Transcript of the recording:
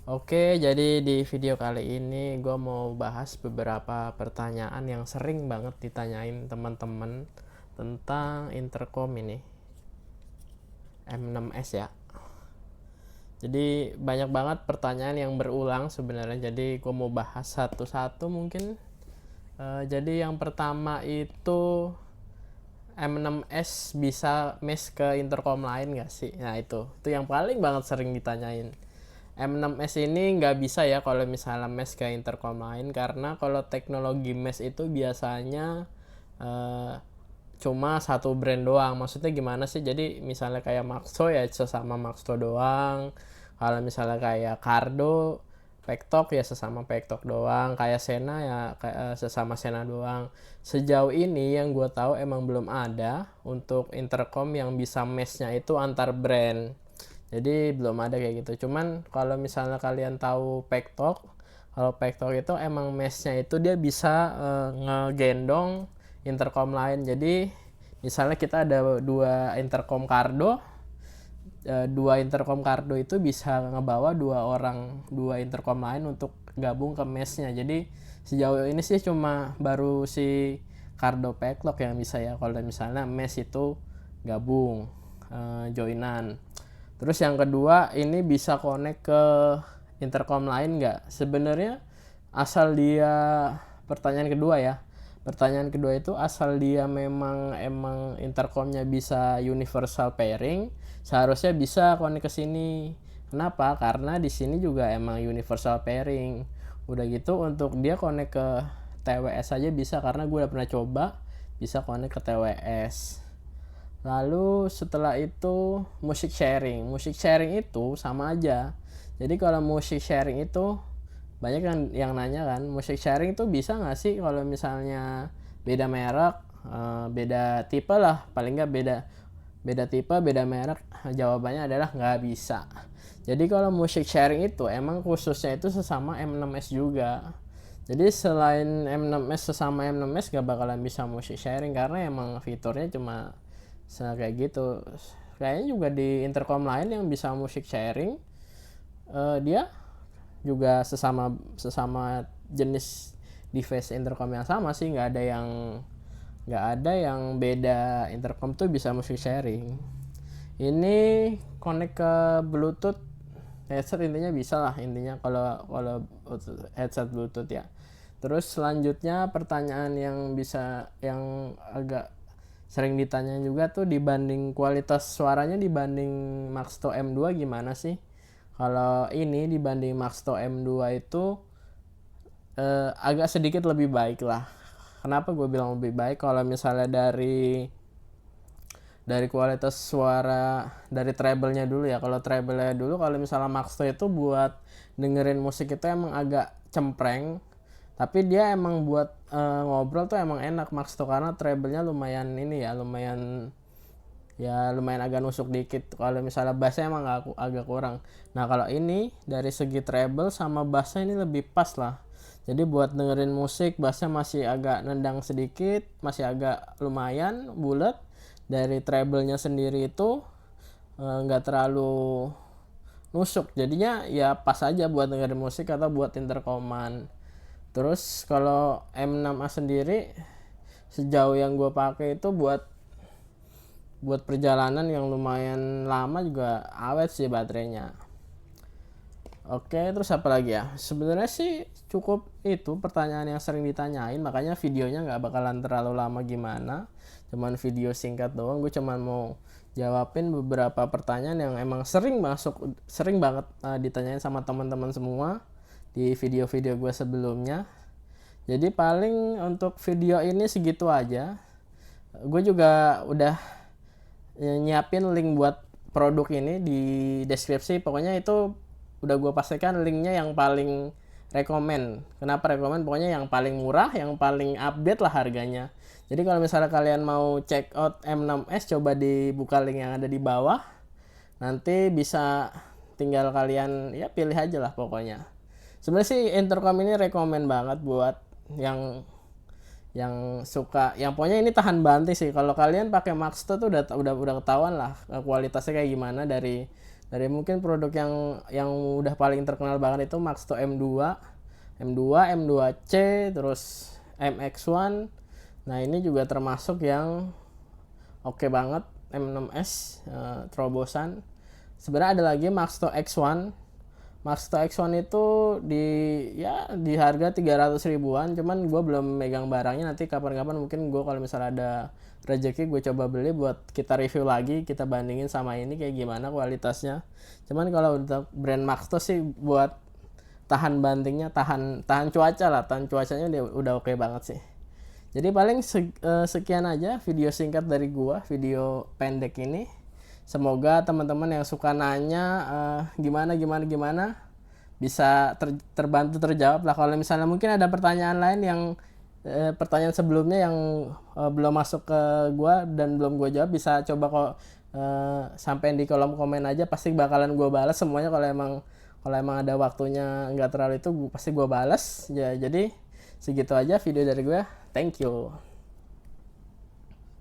Oke, jadi di video kali ini gue mau bahas beberapa pertanyaan yang sering banget ditanyain teman-teman tentang intercom ini, M6S ya. Jadi banyak banget pertanyaan yang berulang sebenarnya, jadi gue mau bahas satu-satu mungkin. Jadi yang pertama itu M6S bisa mesh ke intercom lain gak sih? Nah itu yang paling banget sering ditanyain. M6S ini nggak bisa ya kalau misalnya mesh ke intercom lain, karena kalau teknologi mesh itu biasanya eh, cuma satu brand doang. Maksudnya gimana sih? Jadi misalnya kayak Maxo ya sesama Maxo doang. Kalau misalnya kayak Cardo, Pektok ya sesama Pektok doang. Kayak Sena ya kayak sesama Sena doang. Sejauh ini yang gue tahu emang belum ada untuk intercom yang bisa meshnya itu antar brand. Jadi belum ada kayak gitu. Cuman kalau misalnya kalian tahu Pektok, kalau Pektok itu emang meshnya itu dia bisa ngegendong intercom lain. Jadi misalnya kita ada dua intercom Cardo itu bisa ngebawa dua intercom lain untuk gabung ke meshnya. Jadi sejauh ini sih cuma baru si Cardo Pektok yang bisa ya kalau misalnya mesh itu gabung joinan. Terus yang kedua, ini bisa connect ke intercom lain nggak? Sebenarnya asal dia pertanyaan kedua ya. Pertanyaan kedua itu asal dia emang intercomnya bisa universal pairing, seharusnya bisa connect ke sini. Kenapa? Karena di sini juga emang universal pairing. Udah gitu untuk dia connect ke TWS aja bisa, karena gue udah pernah coba bisa connect ke TWS. Lalu setelah itu musik sharing. Musik sharing itu sama aja. Jadi kalau musik sharing itu banyak yang nanya kan, musik sharing itu bisa nggak sih kalau misalnya beda merek, beda tipe lah, paling nggak beda beda tipe, beda merek. Jawabannya adalah nggak bisa. Jadi kalau musik sharing itu emang khususnya itu sesama M6S juga. Jadi selain M6S sesama M6S gak bakalan bisa musik sharing, karena emang fiturnya cuma kayak gitu. Kayaknya juga di intercom lain yang bisa musik sharing, dia juga sesama sesama jenis device intercom yang sama sih, nggak ada yang beda intercom tuh bisa musik sharing. Ini connect ke Bluetooth headset intinya bisa lah, intinya kalau kalau headset Bluetooth ya. Terus selanjutnya pertanyaan yang agak sering ditanya juga tuh, dibanding kualitas suaranya dibanding Maxto M2 gimana sih? Kalau ini dibanding Maxto M2 itu agak sedikit lebih baik lah. Kenapa gue bilang lebih baik? Kalau misalnya dari kualitas suara, dari treble-nya dulu ya. Kalau treble-nya dulu, kalau misalnya Maxto itu buat dengerin musik itu emang agak cempreng, tapi dia emang buat ngobrol tuh emang enak Maxto, karena treble-nya lumayan ini ya, lumayan agak nusuk dikit. Kalau misalnya bassnya emang agak kurang. Nah kalau ini dari segi treble sama bassnya ini lebih pas lah. Jadi buat dengerin musik bassnya masih agak nendang sedikit, masih agak lumayan bulat. Dari treble-nya sendiri itu nggak terlalu nusuk, jadinya ya pas aja buat dengerin musik atau buat intercoman. Terus kalau M6A sendiri sejauh yang gue pakai itu buat perjalanan yang lumayan lama juga awet sih baterainya. Oke, terus apa lagi ya? Sebenarnya sih cukup itu pertanyaan yang sering ditanyain, makanya videonya nggak bakalan terlalu lama gimana. Cuman video singkat doang, gue cuman mau jawabin beberapa pertanyaan yang emang sering banget ditanyain sama teman-teman semua di video-video gue sebelumnya. Jadi paling untuk video ini segitu aja. Gue juga udah nyiapin link buat produk ini di deskripsi. Pokoknya itu udah gue pastikan linknya yang paling rekomen. Kenapa rekomen? Pokoknya yang paling murah, yang paling update lah harganya. Jadi kalau misalnya kalian mau check out M6S, coba dibuka link yang ada di bawah. Nanti bisa tinggal kalian ya pilih aja lah pokoknya. Sebenarnya sih intercom ini rekomen banget buat yang suka, yang pokoknya ini tahan banting sih. Kalau kalian pakai Maxto tuh udah ketahuan lah kualitasnya kayak gimana Dari mungkin produk yang udah paling terkenal banget itu Maxto M2, M2C, terus MX1. Nah ini juga termasuk yang oke banget, M6S, terobosan. Sebenarnya ada lagi Maxto X1. Maxto X1 itu di harga 300 ribuan, cuman gue belum megang barangnya. Nanti kapan-kapan mungkin gue kalau misalnya ada rezeki gue coba beli buat kita review lagi, kita bandingin sama ini kayak gimana kualitasnya. Cuman kalau untuk brand Maxto sih buat tahan bantingnya, tahan cuaca lah, tahan cuacanya udah oke banget sih. Jadi paling sekian aja video singkat dari gua, video pendek ini. Semoga teman-teman yang suka nanya gimana bisa terbantu terjawab lah. Kalau misalnya mungkin ada pertanyaan lain yang pertanyaan sebelumnya yang belum masuk ke gua dan belum gua jawab, bisa coba kok sampein di kolom komen aja, pasti bakalan gua balas semuanya. Kalau emang ada waktunya nggak terlalu itu pasti gua balas ya. Jadi segitu aja video dari gue, thank you.